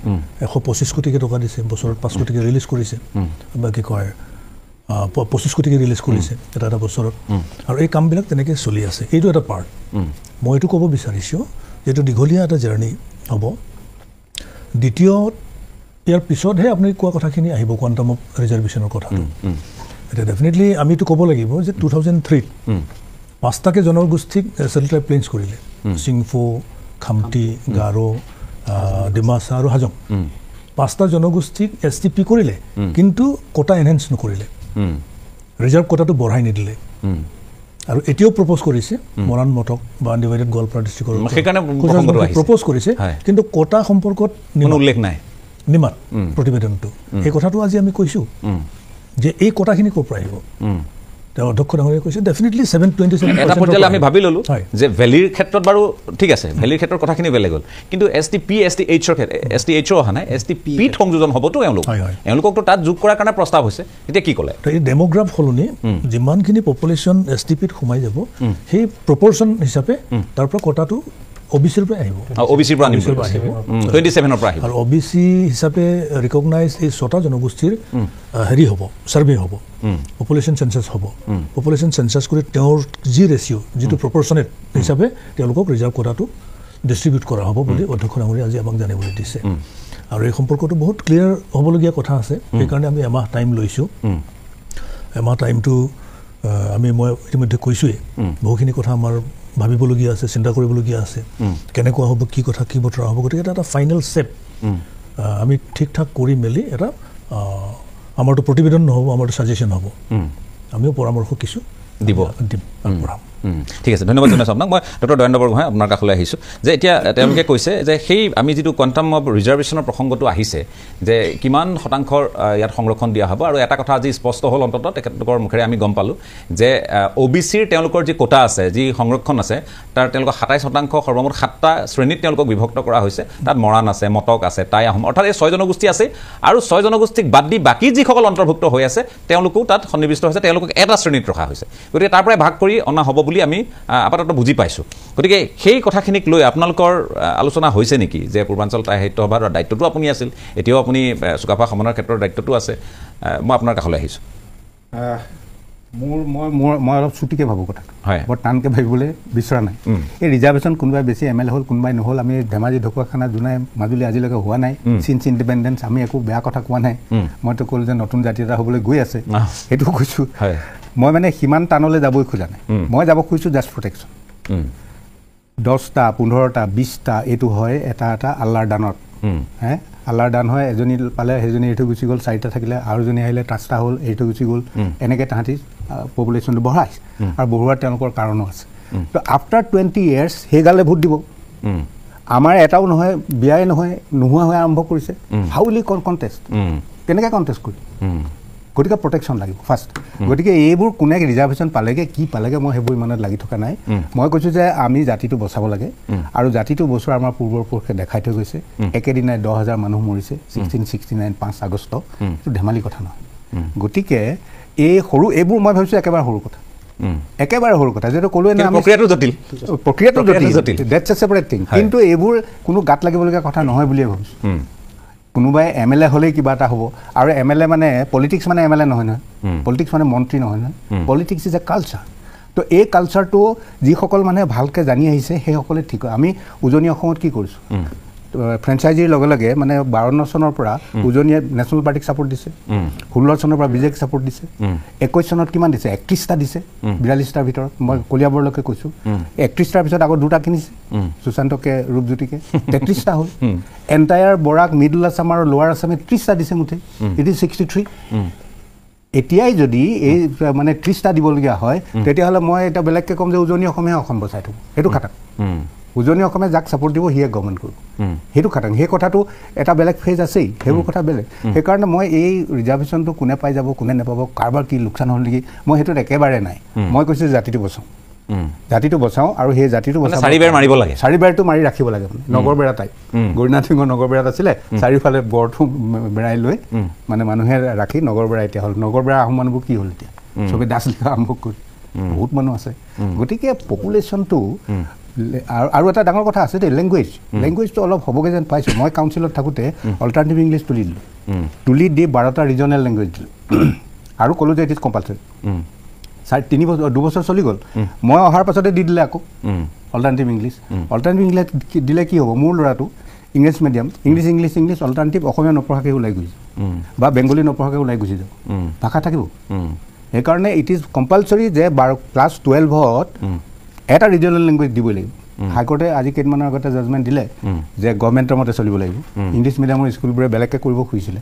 125 কোটিকৈ টকা দিছে, বছৰত 5 কোটিকৈ ৰিলিজ কৰিছে, বা কি কয় 25 কোটিকৈ ৰিলিজ কৰিছে এটা বছৰত, আৰু এই কামবিলাক তেনেকৈ চলি আছে। এইটো এটা পাৰ্ট। মই এইটো ক'ব বিচাৰিছোঁ যে এইটো দীঘলীয়া এটা জাৰ্ণি হ'ব। দ্বিতীয় ইয়াৰ পিছতহে আপুনি কোৱা কথাখিনি আহিব, কোৱাণ্টাম অফ ৰিজাৰ্ভেশ্যনৰ কথাটো। এতিয়া ডেফিনেটলি আমিতো ক'ব লাগিব যে 2003 5টাকৈ জনগোষ্ঠীক ছেটেল ট্ৰাইব প্লেইনছ কৰিলে, চিংফো, খামটি, গাৰো, ডিমাছা আৰু হাজং। 5টা জনগোষ্ঠীক STP কৰিলে, কিন্তু কোটা এনহেঞ্চ নকৰিলে, ৰিজাৰ্ভ কোটাটো বঢ়াই নিদিলে। আৰু এতিয়াও প্ৰপ'জ কৰিছে মৰাণ মটক বা আনডিভাইডেড গোৱালপাৰা ডিষ্ট্ৰিক্টৰ প্ৰপ'জ কৰিছে, কিন্তু কোটা সম্পৰ্কত উল্লেখ নাই নিমাত প্ৰতিবেদনটো। এই কথাটো আজি আমি কৈছোঁ যে এই কোটাখিনি ক'ৰ পৰা আহিব। তেওঁ অধ্যক্ষ ডাঙৰীয়াই কৈছে ডেফিনেটলি 727 এটা পৰ্যায়লৈ আমি ভাবি ল'লোঁ যে ভেলিৰ ক্ষেত্ৰত বাৰু ঠিক আছে, ভেলিৰ ক্ষেত্ৰত কথাখিনি বেলেগ হ'ল, কিন্তু STP STHO অহা নাই, STPত সংযোজন হ'বতো এওঁলোককতো তাত যোগ কৰাৰ কাৰণে প্ৰস্তাৱ হৈছে। এতিয়া কি ক'লে? এই ডেমোগ্ৰাফ সলনি যিমানখিনি পপুলেশ্যন STPত সোমাই যাব সেই প্ৰপৰ্চন হিচাপে তাৰ পৰা কোটাটো OBCৰ পৰা আহিব, OBCৰ পৰা আহিব 27ৰ পৰা আহিব। আৰু OBC হিচাপে ৰিকগনাইজ এই 6টা জনগোষ্ঠীৰ হেৰি হ'ব, ছাৰ্ভে হ'ব, পপুলেশ্যন চেঞ্চাছ হ'ব। পপুলেশ্যন চেঞ্চাছ কৰি তেওঁৰ যি ৰেচিঅ', যিটো প্ৰপৰ্চনেট হিচাপে তেওঁলোকক ৰিজাৰ্ভ কোটাটো ডিষ্ট্ৰিবিউট কৰা হ'ব বুলি অধ্যক্ষ ডাঙৰীয়াই আজি আমাক জানিবলৈ দিছে। আৰু এই সম্পৰ্কটো বহুত ক্লিয়াৰ হ'বলগীয়া কথা আছে, সেইকাৰণে আমি এমাহ টাইম লৈছোঁ। এমাহ টাইমটো মই ইতিমধ্যে কৈছোঁৱেই, বহুখিনি কথা আমাৰ ভাবিবলগীয়া আছে, চিন্তা কৰিবলগীয়া আছে, কেনেকুৱা হ'ব, কি কথা, কি বতৰা হ'ব। গতিকে এটা ফাইনেল ষ্টেপ আমি ঠিক ঠাক কৰি মেলি এটা আমাৰতো প্ৰতিবেদন নহ'ব, আমাৰতো ছাজেশ্যন হ'ব, আমিও পৰামৰ্শ কিছু দিম আগবঢ়াম। ঠিক আছে, ধন্যবাদ জনাইছোঁ আপোনাক। মই ডক্টৰ দয়ানন্দ বৰগোহাঁই আপোনাৰ কাষলৈ আহিছোঁ যে এতিয়া তেওঁলোকে কৈছে যে সেই আমি যিটো কোৱাণ্টাম অফ ৰিজাৰ্ভেশ্যনৰ প্ৰসংগটো আহিছে যে কিমান শতাংশৰ ইয়াত সংৰক্ষণ দিয়া হ'ব, আৰু এটা কথা আজি স্পষ্ট হ'ল অন্ততঃ তেখেতলোকৰ মুখেৰে আমি গম পালোঁ যে OBCৰ তেওঁলোকৰ যি কোটা আছে, যি সংৰক্ষণ আছে, তাৰ তেওঁলোকৰ 27% সৰ্বমুঠ 7টা শ্ৰেণীত তেওঁলোকক বিভক্ত কৰা হৈছে। তাত মৰাণ আছে, মটক আছে, টাই আহোম, অৰ্থাৎ এই 6 জনগোষ্ঠী আছে, আৰু 6 জনগোষ্ঠীক বাদ দি বাকী যিসকল অন্তৰ্ভুক্ত হৈ আছে তেওঁলোকো তাত সন্নিৱিষ্ট হৈছে, তেওঁলোকক এটা শ্ৰেণীত ৰখা হৈছে। গতিকে তাৰ পৰাই ভাগ কৰি অনা হ'ব বুলি আমি আপাতত বুজি পাইছোঁ। গতিকে সেই কথাখিনিক লৈ আপোনালোকৰ আলোচনা হৈছে নেকি যে পূৰ্বাঞ্চল টাই সাহিত্য সভাৰ দায়িত্বটো আপুনি আছিল, এতিয়াও আপুনি চুকাফা সমন্বয়ৰ ক্ষেত্ৰৰ দায়িত্বটো আছে। মই আপোনাৰ কাষলৈ আহিছোঁ। মই অলপ চুটিকৈ ভাবোঁ কথাটো, হয়, বৰ টানকৈ ভাবিবলৈ বিচৰা নাই। এই ৰিজাৰ্ভেশ্যন কোনোবাই বেছি MLA হ'ল, কোনোবাই নহ'ল। আমি ধেমাজি ঢকুৱাখানা জোনাই মাজুলী আজিলৈকে হোৱা নাই, চিন্স ইণ্ডিপেণ্ডেঞ্চ, আমি একো বেয়া কথা কোৱা নাই। মইতো ক'লোঁ যে নতুন জাতি এটা হ'বলৈ গৈ আছে, সেইটো কৈছোঁ। মই মানে সিমান টানলৈ যাবই খোজা নাই, মই যাব খুজিছোঁ জাষ্ট প্ৰটেকশ্যন। 10টা 15টা 20টা এইটো হয় এটা আল্লাৰ দানত, আল্লাৰ দান হয়। এজনী পালে সেইজনী এইটো গুচি গ'ল, 4টা থাকিলে আৰু এজনী আহিলে 5টা হ'ল, এইটো গুচি গ'ল। এনেকৈ তাহাঁতি পপুলেশ্যনটো বঢ়াইছে, আৰু বঢ়োৱাৰ তেওঁলোকৰ কাৰণো আছে। তো আফটাৰ 20 years সেইগালে ভোট দিব। আমাৰ এটাও নহয়, বিয়াই নহয়, নোহোৱা হৈ আৰম্ভ কৰিছে। হাউ উইল কণ্টেষ্ট, কেনেকৈ কণ্টেষ্ট কৰি? গতিকে প্ৰটেকশ্যন লাগিব ফাৰ্ষ্ট। গতিকে এইবোৰ কোনে ৰিজাৰ্ভেশ্যন পালেগৈ, কি পালেগৈ, মই সেইবোৰ ইমানত লাগি থকা নাই। মই কৈছোঁ যে আমি জাতিটো বচাব লাগে, আৰু জাতিটো বচোৱা আমাৰ পূৰ্বপুৰুষে দেখাই থৈ গৈছে। একেদিনাই 10,000 মানুহ মৰিছে 1669 5 আগষ্ট, এইটো ধেমালি কথা নহয়। গতিকে এইবোৰ মই ভাবিছোঁ একেবাৰে সৰু কথা, একেবাৰে সৰু কথা। যিহেতু ক'লোৱে না, প্ৰক্ৰিয়াটো জটিল, ডেটছ এ ছেপাৰেট থিং। কিন্তু এইবোৰ কোনো গাত লাগিবলগীয়া কথা নহয় বুলিয়ে ভাবিছোঁ। কোনোবাই MLA হ'লেই কিবা এটা হ'ব, আৰু MLA মানে পলিটিক্স মানে MLA নহয় নহয়, পলিটিক্স মানে মন্ত্ৰী নহয় নহয়, পলিটিক্স ইজ এ কালচাৰ। তো এই কালচাৰটো যিসকল মানুহে ভালকৈ জানি আহিছে সেইসকলে ঠিক হয়। আমি উজনি অসমত কি কৰিছোঁ, ফ্ৰেঞ্চাইজিৰ লগে লগে মানে 52 চনৰ পৰা উজনিয়ে নেশ্যনেল পাৰ্টিক ছাপোৰ্ট দিছে, 16 চনৰ পৰা BJPক ছাপোৰ্ট দিছে, 21 চনত কিমান দিছে, 31টা দিছে 42টাৰ ভিতৰত। মই কলিয়াবৰলৈকে কৈছোঁ, 31টাৰ পিছত আকৌ 2টা কিনিছে, সুশান্তকে ৰূপজ্যোতিকে, 33টা হ'ল। এণ্টায়াৰ বৰাক, মিডল আছাম আৰু লোৱাৰ আছামে 30টা দিছে মুঠে, ইট ইজ 63। এতিয়াই যদি এই মানে 30টা দিবলগীয়া হয়, তেতিয়াহ'লে মই এটা বেলেগকৈ ক'ম যে উজনি অসমেহে অসম বচাই থ'ব, সেইটো খাটাক। উজনি অসমে যাক ছাপোৰ্ট দিব সিয়ে গভৰ্ণমেণ্ট কৰিব সেইটো খাটাং সেই কথাটো এটা বেলেগ ফেজ আছেই সেইবোৰ কথা বেলেগ সেইকাৰণে মই এই ৰিজাৰ্ভেশ্যনটো কোনে পাই যাব কোনে নাপাব কাৰোবাৰ কি লোকচান হ'ল নেকি মই সেইটোত একেবাৰে নাই মই কৈছোঁ জাতিটো বচাওঁ আৰু সেই জাতিটো বচাওঁ চাৰিবাৰ মাৰিব লাগে চাৰিবাৰটো মাৰি ৰাখিব লাগে মানে নগৰবেৰা টাইপ গৌৰীনাথ সিঙৰ নগৰবেৰাত আছিলে চাৰিওফালে বৰটো বেৰাই লৈ মানে মানুহে ৰাখি নগৰবেৰা এতিয়া হ'ল নগৰবেৰা আহোম মানুহবোৰ কি হ'ল এতিয়া চবে দাস লিখা আৰম্ভ কৰি বহুত মানুহ আছে গতিকে পপুলেশ্যনটো আৰু এটা ডাঙৰ কথা আছে দেই লেংগুৱেজটো অলপ হ'বগৈ যেন পাইছোঁ মই কাউন্সিলত থাকোঁতে অল্টাৰনেটিভ ইংলিছ তুলি দি 12টা ৰিজনেল লেংগুৱেজ দিলোঁ আৰু ক'লোঁ যে ইট ইজ কম্পালচৰি 2 বছৰ চলি গ'ল মই অহাৰ পাছতে দি দিলে আকৌ অল্টাৰনেটিভ ইংলিছ দিলে কি হ'ব মোৰ ল'ৰাটো ইংলিছ মিডিয়াম ইংলিছ অল্টাৰনেটিভ অসমীয়া নপঢ়াকৈ ওলাই গুচি যাব বা বেংগলী নপঢ়াকৈ ওলাই গুচি যাব ভাষা থাকিব সেইকাৰণে ইট ইজ কম্পালচৰি যে ক্লাছ 12ত এটা ৰিজনেল লেংগুৱেজ দিবই লাগিব হাইকোৰ্টে আজি কেইদিনমানৰ আগতে জাজমেণ্ট দিলে যে গভৰ্ণমেণ্টৰ মতে চলিব লাগিব ইংলিছ মিডিয়ামৰ স্কুলবোৰে বেলেগকৈ কৰিব খুজিছিলে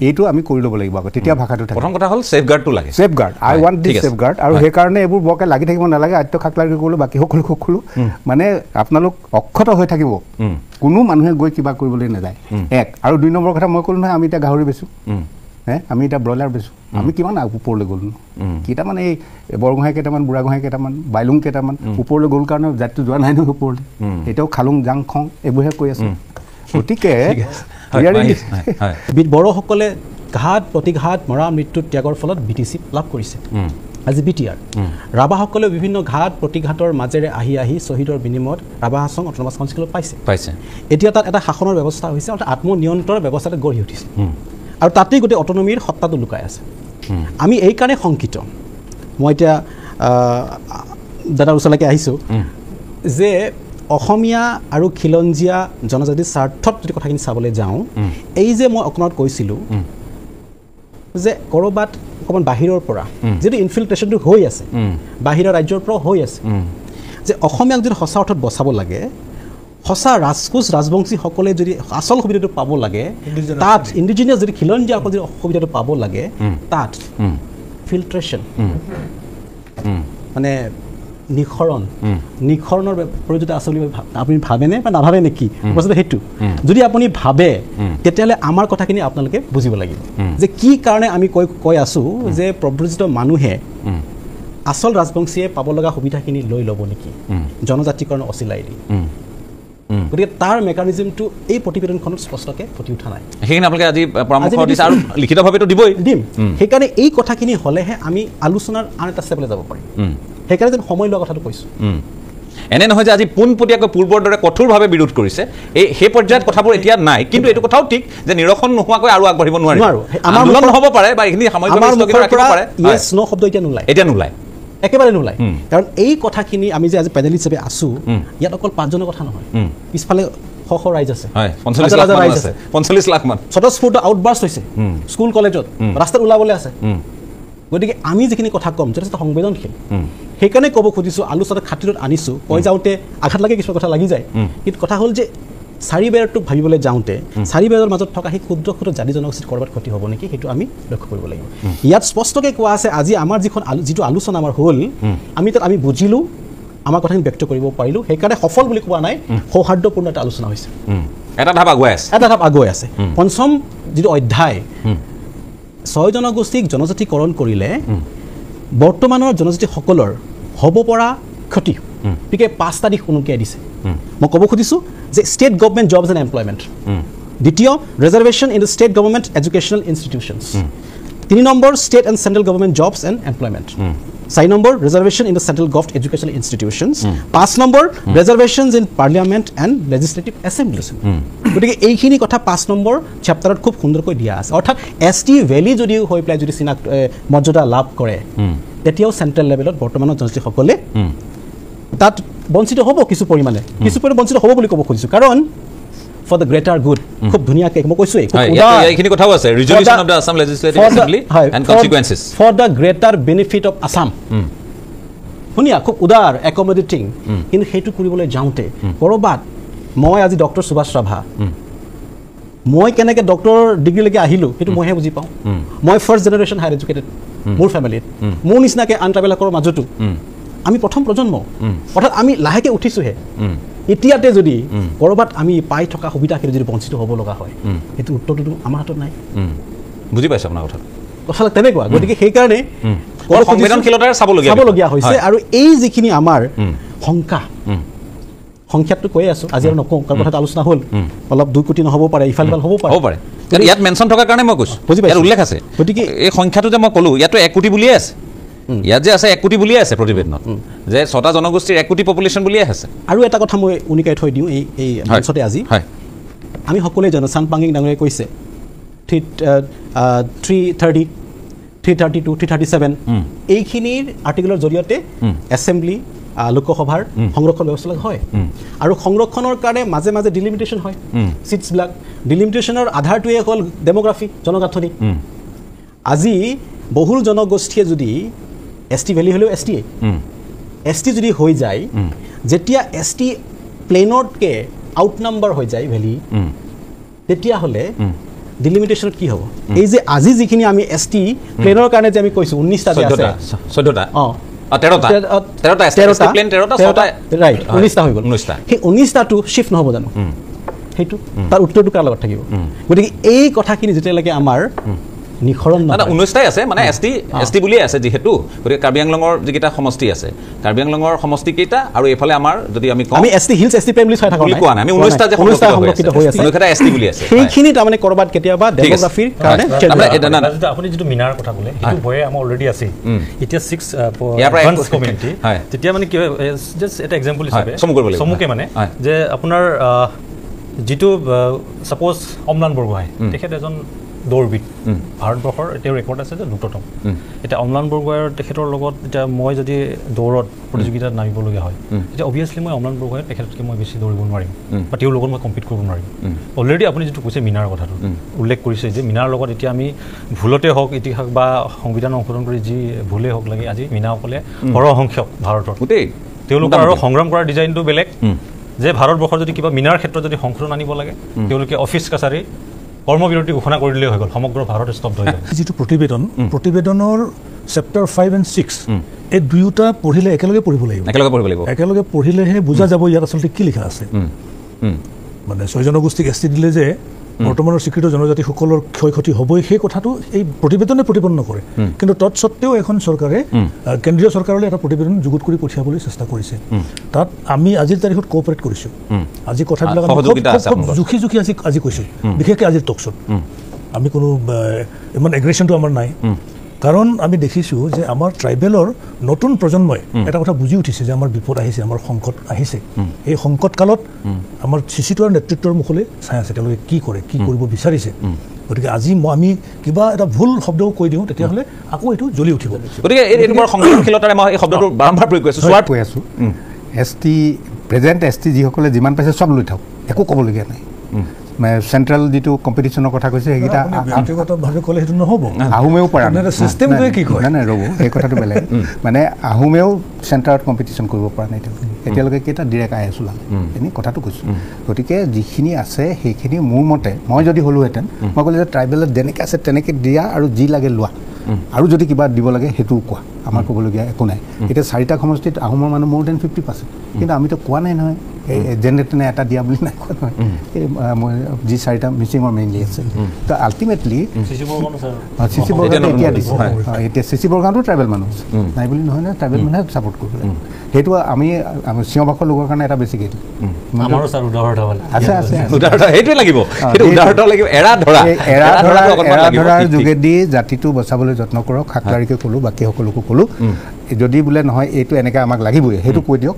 এইটো আমি কৰি ল'ব লাগিব আকৌ তেতিয়া ভাষাটো থাকে প্ৰথম কথা হ'ল ছেফগাৰ্ডটো লাগে আই ৱান্ট দিছ ছেফগাৰ্ড আৰু সেইকাৰণে এইবোৰ বৰকৈ লাগি থাকিব নালাগে আত্য খাক লাগি ক'লোঁ বাকী সকলো খোলোঁ মানে আপোনালোক অক্ষত হৈ থাকিব কোনো মানুহে গৈ কিবা কৰিবলৈ নাযায় আৰু 2 নম্বৰ কথা মই ক'লোঁ নহয় আমি এতিয়া গাহৰি বেচোঁ আমি এতিয়া ব্ৰইলাৰ বেচোঁ আমি কিমান ওপৰলৈ গ'লোঁ কেইটামান এই বৰগোহাঁই কেইটামান বুঢ়াগোহাঁই কেইটামান বাইলুং কেইটামান ওপৰলৈ গ'ল কাৰণে জাতিটো যোৱা নাই নহয় ওপৰলৈ এতিয়াও খালুং জাং খং এইবোৰহে কৈ আছোঁ গতিকে বড়োসকলে ঘাট প্ৰতিঘাত মৰা মৃত্যু ত্যাগৰ ফলত BTC লাভ কৰিছে আজি BTR ৰাভাসকলে বিভিন্ন ঘাট প্ৰতিঘাতৰ মাজেৰে আহি শ্বহীদৰ বিনিময়ত ৰাভা হাছং অট'নমাছ কাউন্সিলত পাইছে এতিয়া তাত এটা শাসনৰ ব্যৱস্থা হৈছে অৰ্থাৎ আত্মনিয়ন্ত্ৰণৰ ব্যৱস্থাটো গঢ়ি উঠিছে আৰু তাতেই গোটেই অট'নমিৰ সত্তাটো লুকাই আছে আমি এইকাৰণে শংকিত মই এতিয়া দাদাৰ ওচৰলৈকে আহিছোঁ যে অসমীয়া আৰু খিলঞ্জীয়া জনজাতিৰ স্বাৰ্থত যদি কথাখিনি চাবলৈ যাওঁ এই যে মই অকণত কৈছিলোঁ যে ক'ৰবাত অকণমান বাহিৰৰ পৰা যিটো ইনফিল্ট্ৰেশ্যনটো হৈ আছে বাহিৰৰ ৰাজ্যৰ পৰাও হৈ আছে যে অসমীয়াক যদি সঁচা অৰ্থত বচাব লাগে সঁচা ৰাজকোচ ৰাজবংশীসকলে যদি আচল সুবিধাটো পাব লাগে তাত ইণ্ডিজিনিয়াছ যদি খিলঞ্জীয়াসকলে যদি সুবিধাটো পাব লাগে তাত ফিল্ট্ৰেশ্যন মানে নিখৰণৰ প্ৰয়োজনীয়তা আছে বুলি আপুনি ভাবেনে বা নাভাবে নেকি বস্তুটো সেইটো যদি আপুনি ভাবে তেতিয়াহ'লে আমাৰ কথাখিনি আপোনালোকে বুজিব লাগিব যে কি কাৰণে আমি কৈ আছোঁ যে প্ৰব্ৰজিত মানুহে আচল ৰাজবংশীয়ে পাব লগা সুবিধাখিনি লৈ ল'ব নেকি জনজাতিকৰণ অচিলাইলি গতিকে তাৰ মেকানিজমটো এই প্ৰতিবেদনখনত স্পষ্টকৈ ফুটি উঠা নাই সেইখিনি আপোনালোকে আজি পৰামৰ্শ দিছে আৰু লিখিতভাৱেতো দিম সেইকাৰণে এই কথাখিনি হ'লেহে আমি আলোচনাৰ আন এটা ষ্টেপলৈ যাব পাৰিম সেইকাৰণে যেন সময় লোৱা কথাটো কৈছোঁ এনে নহয় যে আজি পোনপটীয়াকৈ পূৰ্বৰ দৰে কঠোৰভাৱে বিৰোধ কৰিছে সেই পৰ্যায়ত কথাবোৰ এতিয়া নাই কিন্তু এইটো কথাও ঠিক যে নিৰসন নোহোৱাকৈ আৰু আগবাঢ়িব নোৱাৰিব আন্দোলন নহ'ব পাৰে বা এইখিনি সাময়িক পাৰে শব্দ এতিয়া নোলায় একেবাৰে নোলায় কাৰণ এই কথাখিনি আমি যে আজি পেনেল হিচাপে আছোঁ ইয়াত অকল 5জনৰ কথা নহয় পিছফালে শ ৰাইজ আছে 45 লাখ মান স্বতঃস্ফূৰ্ত আউটবাৰ্ষ্ট হৈছে স্কুল কলেজত ৰাস্তাত ওলাবলৈ আছে গতিকে আমি যিখিনি কথা ক'ম যথেষ্ট সংবেদনশীল সেইকাৰণে ক'ব খুজিছোঁ আলোচনাৰ খাতিৰত আনিছোঁ কৈ যাওঁতে আঘাত লাগে কিছুমান কথা লাগি যায় কিন্তু কথা হ'ল যে চাৰিবেৰটোক ভাবিবলৈ যাওঁতে চাৰিবেৰৰ মাজত থকা সেই ক্ষুদ্ৰ ক্ষুদ্ৰ জাতি জনগোষ্ঠীৰ ক'ৰবাত ক্ষতি হ'ব নেকি সেইটো আমি লক্ষ্য কৰিব লাগিব ইয়াত স্পষ্টকৈ কোৱা আছে আজি আমাৰ যিটো আলোচনা আমাৰ হ'ল আমি বুজিলোঁ আমাৰ কথাখিনি ব্যক্ত কৰিব পাৰিলোঁ সেইকাৰণে সফল বুলি কোৱা নাই সৌহাৰ্দ্যপূৰ্ণ এটা আলোচনা হৈছে এটা ধাপ আগুৱাই আছে পঞ্চম যিটো অধ্যায় 6 জনগোষ্ঠীক জনজাতিকৰণ কৰিলে বৰ্তমানৰ জনজাতিসকলৰ হ'ব পৰা ক্ষতি গতিকে 5টা দিশ উনুকিয়াই দিছে মই ক'ব খুজিছোঁ যে state government jobs and employment দ্বিতীয় reservation in the state government educational institutions 3 number state and central government jobs and employment 4 number reservation in the central government educational institutions 5 number reservations in parliament and legislative assemblies গতিকে এইখিনি কথা 5 number চেপ্টাৰত খুব সুন্দৰকৈ দিয়া আছে অৰ্থাৎ ST valley যদিও হৈ পেলাই যদি মৰ্যাদা লাভ কৰে তেতিয়াও চেণ্ট্ৰেল লেভেলত বৰ্তমানৰ জনজাতিসকলে তাত বঞ্চিত হ'ব কিছু পৰিমাণে বঞ্চিত হ'ব বুলি ক'ব খুজিছোঁ কাৰণ ফৰ দ্য গ্ৰেটাৰ গুড খুব ধুনীয়াকৈ মই কৈছোঁ এইখিনি কথাও আছে resolution of the Assam legislative assembly and consequences for the greater benefit of Assam ধুনীয়া খুব উদাৰ একমডেটিং কিন্তু সেইটো কৰিবলৈ যাওঁতে ক'ৰবাত মই আজি ডক্টৰ সুভাষ ৰাভা মই কেনেকৈ ডক্টৰ ডিগ্ৰীলৈকে আহিলোঁ সেইটো মইহে বুজি পাওঁ মই ফাৰ্ষ্ট জেনেৰেশ্যন হায়াৰ এডুকেটেড মোৰ ফেমিলিত মোৰ নিচিনাকৈ আন ট্ৰাইবেলাকৰ মাজতো আমি প্ৰথম প্ৰজন্ম অৰ্থাৎ আমি লাহেকৈ উঠিছোঁহে এতিয়াতে যদি ক'ৰবাত আমি পাই থকা সুবিধাখিনি যদি বঞ্চিত হ'ব লগা হয় সেইটো উত্তৰটো আমাৰ হাতত নাই বুজি পাইছোঁ আপোনাৰ কথা কথাবিলাক তেনেকুৱা গতিকে সেইকাৰণে সংবেদনশীলতাৰে চাবলগীয়া হৈছে আৰু এই যিখিনি আমাৰ সংখ্যাটো কৈ আছোঁ আজি আৰু নকওঁ কাৰণ কথাটো আলোচনা হ'ল অলপ 2 কোটি নহ'ব পাৰে ইফাল সিফাল হ'ব পাৰে ইয়াত মেনশ্যন থকাৰ কাৰণে মই কৈছোঁ ইয়াত উল্লেখ আছে গতিকে এই সংখ্যাটো যে মই ক'লোঁ ইয়াতো 1 কোটি বুলিয়ে আছে ইয়াত যে আছে 1 কোটি বুলিয়ে আছে প্ৰতিবেদনত যে 6টা জনগোষ্ঠীৰ 1 কোটি পপুলেশ্যন বুলিয়ে আছে আৰু এটা কথা মই উনিকাই থৈ দিওঁ এই মঞ্চতে আজি আমি সকলোৱে জানো চানপাংগিং ডাঙৰীয়াই কৈছে 330 332 337 এইখিনিৰ আৰ্টিকেলৰ জৰিয়তে এছেম্বলি লোকসভাৰ সংৰক্ষণ ব্যৱস্থা হয় আৰু সংৰক্ষণৰ কাৰণে মাজে মাজে ডিলিমিটেশ্যন হয় চিটছবিলাক ডিলিমিটেশ্যনৰ আধাৰটোৱে হ'ল ডেমোগ্ৰাফি জনগাঁথনি আজি বহুল জনগোষ্ঠীয়ে যদি এছ টি ভেলি হ'লেও এছ টি যদি হৈ যায় যেতিয়া এছ টি প্লেনতকৈ আউট নাম্বাৰ হৈ যায় ভেলি তেতিয়াহ'লে ডিলিমিটেশ্যনত কি হ'ব এই যে আজি যিখিনি আমি এছ টি প্লেনৰ কাৰণে যে আমি কৈছোঁ 19টা যে আছে 14টা অঁ 13টা প্লেন 13টা ৰাইট 19টা হৈ গ'ল 19টা সেই 19টাটো শ্বিফ্ট নহ'ব জানো সেইটো তাৰ উত্তৰটো কাৰ লগত থাকিব গতিকে এই কথাখিনি যেতিয়ালৈকে আমাৰ নিখৰণ নহয় 19টাই আছে মানে এছ টি বুলিয়ে আছে যিহেতু গতিকে কাৰ্বি আংলঙৰ যিকেইটা সমষ্টি আছে কাৰ্বি আংলঙৰ সমষ্টি কেইটা আৰু এইফালে আমাৰ যদি আমি কওঁ আমি S T hills S T plain বুলি চাই থাকোঁ কোৱা নাই আমি 19টা যে সংৰক্ষিত হৈ আছে এছ টি বুলি আছে সেইখিনি তাৰমানে ক'ৰবাত কেতিয়াবা ডেমোগ্ৰাফিৰ কাৰণে আপুনি যিটো মিনাৰ কথা ক'লে সেইটো ভয়ে আমাৰ অলৰেডি আছে এতিয়া 6 কমিউনিটি তেতিয়া মানে কি হয় জাষ্ট এটা এক্সাম্পল হিচাপে চমুকে মানে যে আপোনাৰ যিটো ছাপ'জ অম্লান বৰগোহাঁই তেখেত এজন দৌৰবিদ ভাৰতবৰ্ষৰ এতিয়া ৰেকৰ্ড আছে যে 2ম এতিয়া অম্লান বৰগোহাঁইৰ তেখেতৰ লগত এতিয়া মই যদি দৌৰত প্ৰতিযোগিতাত নামিবলগীয়া হয় তেতিয়া অভিয়াছলি মই অম্লান বৰগোহাঁইৰ তেখেততকৈ মই বেছি দৌৰিব নোৱাৰিম বা তেওঁৰ লগত মই কম্পিট কৰিব নোৱাৰিম অলৰেডি আপুনি যিটো কৈছে মিনাৰ কথাটো উল্লেখ কৰিছে যে মিনাৰ লগত এতিয়া আমি ভুলতে হওক ইতিহাস বা সংবিধান সংশোধন কৰি যি ভুলেই হওক লাগে আজি মিনাসকলে সৰহসংখ্যক ভাৰতৰ গোটেই তেওঁলোকৰ আৰু সংগ্ৰাম কৰাৰ ডিজাইনটো বেলেগ যে ভাৰতবৰ্ষৰ যদি কিবা মিনাৰ ক্ষেত্ৰত যদি সংশোধন আনিব লাগে তেওঁলোকে অফিচ কাছাৰী কৰ্মবিৰতি ঘোষণা কৰি দিলেই হৈ গ'ল সমগ্ৰ ভাৰত স্তব্ধ হৈ গ'ল যিটো প্ৰতিবেদনৰ চেপ্টাৰ 5 and 6 এই দুয়োটা পঢ়িলে একেলগে পঢ়িব লাগিব একেলগে পঢ়িলেহে বুজা যাব ইয়াত আচলতে কি লিখা আছে মানে 6 জনগোষ্ঠীক এছ টি দিলে যে বৰ্তমানৰ স্বীকৃত জনজাতিসকলৰ ক্ষয় ক্ষতি হ'বই সেই কথাটো এই প্ৰতিবেদনে প্ৰতিপন্ন কৰে কিন্তু তৎসত্ত্বেও এখন চৰকাৰে কেন্দ্ৰীয় চৰকাৰলৈ এটা প্ৰতিবেদন যুগুত কৰি পঠিয়াবলৈ চেষ্টা কৰিছে তাত আমি আজিৰ তাৰিখত কোঅপাৰেট কৰিছোঁ আজি কথাবিলাক জুখি আজি কৈছোঁ বিশেষকৈ আজিৰ টকশ্বত আমি কোনো ইমান এগ্ৰেশ্যনটো আমাৰ নাই কাৰণ আমি দেখিছোঁ যে আমাৰ ট্ৰাইবেলৰ নতুন প্ৰজন্মই এটা কথা বুজি উঠিছে যে আমাৰ বিপদ আহিছে আমাৰ সংকট আহিছে এই সংকট কালত আমাৰ চিচিটোৱাৰ নেতৃত্বৰ মুখলৈ চাই আছে তেওঁলোকে কি কৰে কি কৰিব বিচাৰিছে গতিকে আজি আমি কিবা এটা ভুল শব্দও কৈ দিওঁ তেতিয়াহ'লে আকৌ এইটো জ্বলি উঠিব গতিকে এইটো সংবেদনশীলতাৰে মই এই শব্দটো বাৰম্বাৰ প্ৰয়োগ কৰিছোঁ কৈ আছোঁ S T present S T যিসকলে যিমান পাইছে চব লৈ থাকক একো ক'বলগীয়া নাই চেণ্ট্ৰেল যিটো কম্পিটিশ্যনৰ কথা কৈছে সেইকেইটা ব্যক্তিগতভাৱে ক'লে সেইটো নহ'ব আহোমেও পৰা চিষ্টেমটোৱে কি কয় নাই ৰ'ব সেই কথাটো বেলেগ মানে আহোমেও চেণ্টাৰত কম্পিটিশ্যন কৰিব পৰা নাই এতিয়ালৈকে কেইটা ডিৰেক্ট আই এছ ওলালে এনেই কথাটো কৈছোঁ গতিকে যিখিনি আছে সেইখিনি মোৰ মতে মই যদি হ'লোহেঁতেন মই ক'লোঁ যে ট্ৰাইবেলত যেনেকৈ আছে তেনেকৈ দিয়া আৰু যি লাগে লোৱা আৰু যদি কিবা দিব লাগে সেইটোও কোৱা আমাৰ ক'বলগীয়া একো নাই এতিয়া 4টা সমষ্টিত আহোমৰ মানুহ more than 50% কিন্তু আমিতো কোৱা নাই নহয় যেনে তেনে এটা দিয়া বুলি নাই কোৱা নহয় মই যি 4টা মিচিঙৰ মেইনলি আছে তো আল্টিমেটলি চিচি বৰগাঁও এতিয়া দিছে এতিয়া চিচি বৰগাঁৱতো ট্ৰাইবেল মানুহ আছে নাই বুলি নহয় নহয় ট্ৰাইবেল মানুহে ছাপৰ্ট কৰিব লাগে সেইটো আমি চিঞৰবাখৰ লোকৰ কাৰণে এটা বেছিকৈ সেইটোৱে লাগিব এৰা ধৰাৰ যোগেদি জাতিটো বচাবলৈ যত্ন কৰক খাকলাৰিকে ক'লোঁ বাকী সকলোকো ক'লোঁ যদি বোলে নহয় এইটো এনেকৈ আমাক লাগিবই সেইটো কৈ দিয়ক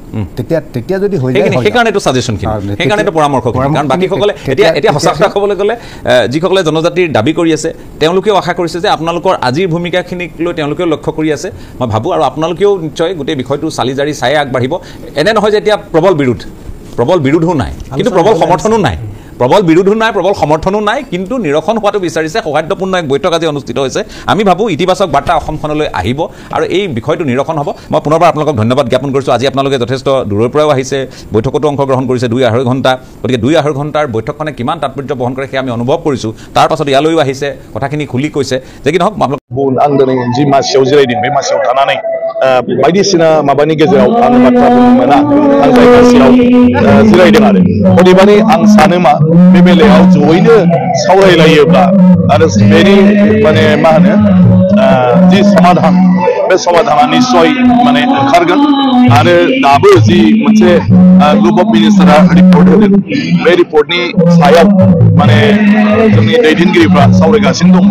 তেতিয়া যদি হৈ যায় সেইকাৰণে এইটো ছাজেশ্যনখিনি সেইকাৰণে এইটো পৰামৰ্শ কাৰণ বাকীসকলে এতিয়া সঁচা কথা ক'বলৈ গ'লে যিসকলে জনজাতিৰ দাবী কৰি আছে তেওঁলোকেও আশা কৰিছে যে আপোনালোকৰ আজিৰ ভূমিকাখিনিক লৈ তেওঁলোকেও লক্ষ্য কৰি আছে মই ভাবোঁ আৰু আপোনালোকেও নিশ্চয় গোটেই বিষয়টো চালি জাৰি চাই আগবাঢ়িব এনে নহয় যে এতিয়া প্ৰবল বিৰোধো নাই কিন্তু প্ৰবল সমৰ্থনো নাই প্ৰবল সমৰ্থনো নাই কিন্তু নিৰসন হোৱাটো বিচাৰিছে সৌহাৰ্দ্যপূৰ্ণ এক বৈঠক আজি অনুষ্ঠিত হৈছে আমি ভাবোঁ ইতিবাচক বাৰ্তা অসমখনলৈ আহিব আৰু এই বিষয়টো নিৰসন হ'ব মই পুনৰবাৰ আপোনালোকক ধন্যবাদ জ্ঞাপন কৰিছোঁ আজি আপোনালোকে যথেষ্ট দূৰৰ পৰাও আহিছে বৈঠকতো অংশগ্ৰহণ কৰিছে 2-2.5 ঘণ্টা গতিকে 2-2.5 ঘণ্টাৰ বৈঠকখনে কিমান তাৎপৰ্য বহন কৰে সেয়া আমি অনুভৱ কৰিছোঁ তাৰ পাছত ইয়ালৈও আহিছে কথাখিনি খুলি কৈছে যে কি নহওক बुन आं दिनै जि मासियाव जिरायदों बे मासियाव थानानै बायदिसिना माबानि गेजेराव आं बाथ्रा बुंनो मोना आं जाय मासियाव जिरायदों आरो अदेबानि आं सानो मा बे बेलायाव जयैनो सावरायलायोब्ला आरो बेनि माने मा होनो जि समाधान बे समाधाना निश्चय माने ओंखारगोन आरो दाबो जि मोनसे ग्रुप अफ मिनिस्टारा रिपर्ट होदों बे रिपर्टनि सायाव माने जोंनि दैदेनगिरिफ्रा सावरायगासिनो दङ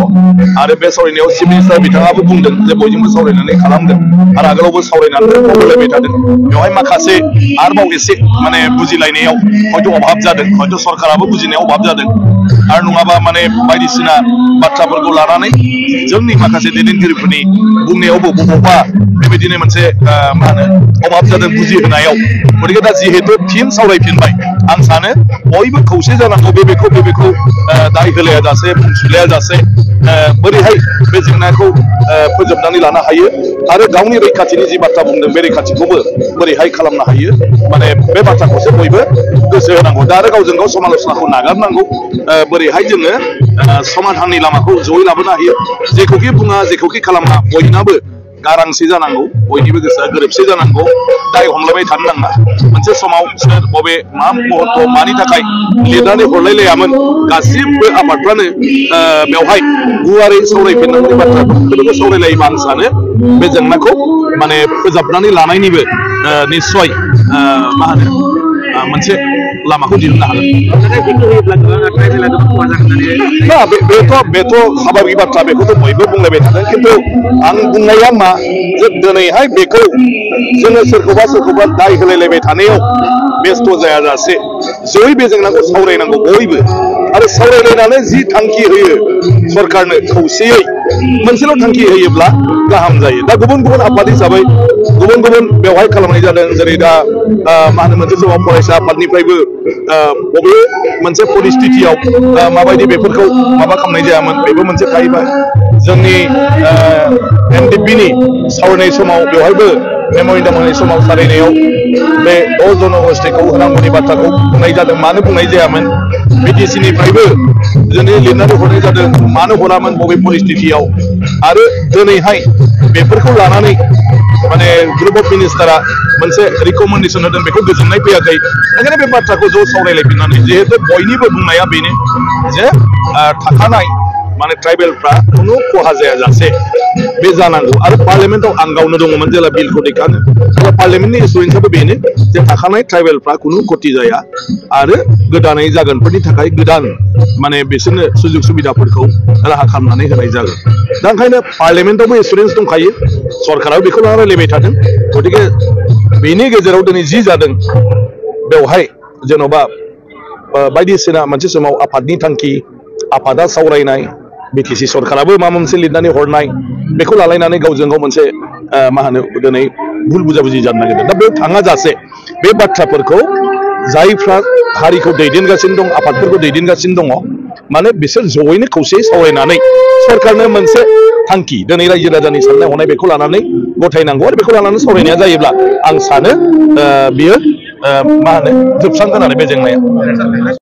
आरो बे सावरायनायाव चिफ मिनिस्टार बिथाङाबो बुंदों जे बयजोंबो सावरायनानै खालामदों आरो आगोलावबो सावरायनानै मावलायबाय थादों बेवहाय माखासे आरोबाव एसे माने बुजिलायनायाव हयथ' अभाब जादों हयथ' सरकाराबो बुजिनायाव अभाब जादों आरो नङाबा माने बायदिसिना बाथ्राफोरखौ लानानै जोंनि माखासे दैदेनगिरिफोरनि बुंनायावबो बबेबा बेबायदिनो मोनसे मा होनो अभाब जादों बुजिहोनायाव गतिके दा जिहेतु फिन सावरायफिनबाय आं सानो बयबो खौसे जानांगौ बेखौ दाय होलाया जासे बुंसुलाया जासे बोरैहाय बे जेंनाखौ फोजोबनानै लानो हायो आरो गावनि रैखाथिनि जि बाथ्रा बुंदों बे रैखाथिखौबो बोरैहाय खालामनो हायो माने बे बाथ्राखौसो बयबो गोसो होनांगौ दा आरो गावजों गाव समालोचनाखौ नागारनांगौ बोरैहाय जोङो समाधाननि लामाखौ जयै लाबोनो हायो जेखौखि बुङा जेखौखि खालामा बयनाबो गारांसे जानांगौ बयनिबो गोसोआ गोरोबसे जानांगौ दाय हमलायबाय थानो नाङा मोनसे समाव सोर बबे मा महरखौ मानि थाखाय लिरनानै हरलायलायामोन गासिबो आफादफ्रानो बेवहाय गुवारै सावरायफिननांगौ बाथ्राफोरखौ सावरायलायोबा आं सानो बे जेंनाखौ माने फोजाबनानै लानायनिबो निस्सय मा होनो मोनसे लामाखौ दिहुननो हागोन ना बेथ' स्वाभाबिक बाथ्रा बेखौथ' बयबो बुंलायबाय थादों खिन्थु आं बुंनाया मा जे दिनैहाय बेखौ जोङो सोरखौबा दाय होलायलायबाय थानायाव बेस्थ' जायाजासे जयै बे जेंनाखौ सावरायनांगौ बयबो आरो सावरायलायनानै जि थांखि होयो सरकारनो खौसेयै मोनसेल' थांखि होयोब्ला गाहाम जायो दा गुबुन गुबुन आफाद हिसाबै गुबुन गुबुन बेवहाय खालामनाय जादों जेरै दा मा होनो मोनसे समाव फरायसा आफादनिफ्रायबो बबे मोनसे परिस्थितियाव माबायदि बेफोरखौ माबा खालामनाय जायामोन बेबो मोनसे थाहैबाय जोंनि एनडिपिनि सावरायनाय समाव बेवहायबो मेम'रेन्डाम होनाय समाव सावरायनायाव बे 10 जनगोष्ठीखौ होनांगौनि बाथ्राखौ बुंनाय जादों मानो बुंनाय जायामोन बिटिसिनिफ्रायबो जोंनि लिरनानै हरनाय जादों मानो हरामोन बबे परिस्थितियाव आरो दिनैहाय बेफोरखौ लानानै माने ग्रुप अफ मिनिस्टारा मोनसे रिकमेन्डेसन होदों बेखौ गोजोननाय फैयाखै ओंखायनो बे बाथ्राखौ ज' सावरायलायफिननानै जिहेतु बयनिबो बुंनाया बेनो जे थाखानाय माने ट्राइबेलफ्रा खुनु खहा जायाजासे बे जानांगौ आरो पार्लियामेन्टआव आं गावनो दङमोन जेला बिलखौ दैखाङो अब्ला पार्लियामेन्टनि एसुरेन्सआबो बेनो जे थाखानाय ट्राइबेलफ्रा खुनु क्षति जाया आरो गोदानै जागोनफोरनि थाखाय गोदान माने बिसोरनो सुजुग सुबिदाफोरखौ राहा खालामनानै होनाय जागोन दा ओंखायनो पार्लियामेन्टआवबो एसुरेन्स दंखायो सरकाराबो बेखौ लानानै रायलायबाय थादों गतिके बेनि गेजेराव दिनै जि जादों बेवहाय जेन'बा बायदिसिना मोनसे समाव आफादनि थांखि आफादा सावरायनाय बिटिसि सरकाराबो माबा मोनसे लिरनानै हरनाय बेखौ लालायनानै गावजों गाव मोनसे मा होनो दिनै भुल बुजाबुजि जानो नागिरदों दा बेयाव थाङा जासे बे बाथ्राफोरखौ जायफ्रा हारिखौ दैदेनगासिनो दं आफादफोरखौ दैदेनगासिनो दङ माने बिसोर जयैनो खौसेयै सावरायनानै सरकारनो मोनसे थांखि दिनै रायजो राजानि साननाय हनाय बेखौ लानानै गथायनांगौ आरो बेखौ लानानै सावरायनाया जायोब्ला आं सानो बियो मा होनो जोबस्रांगोन आरो बे जेंनाया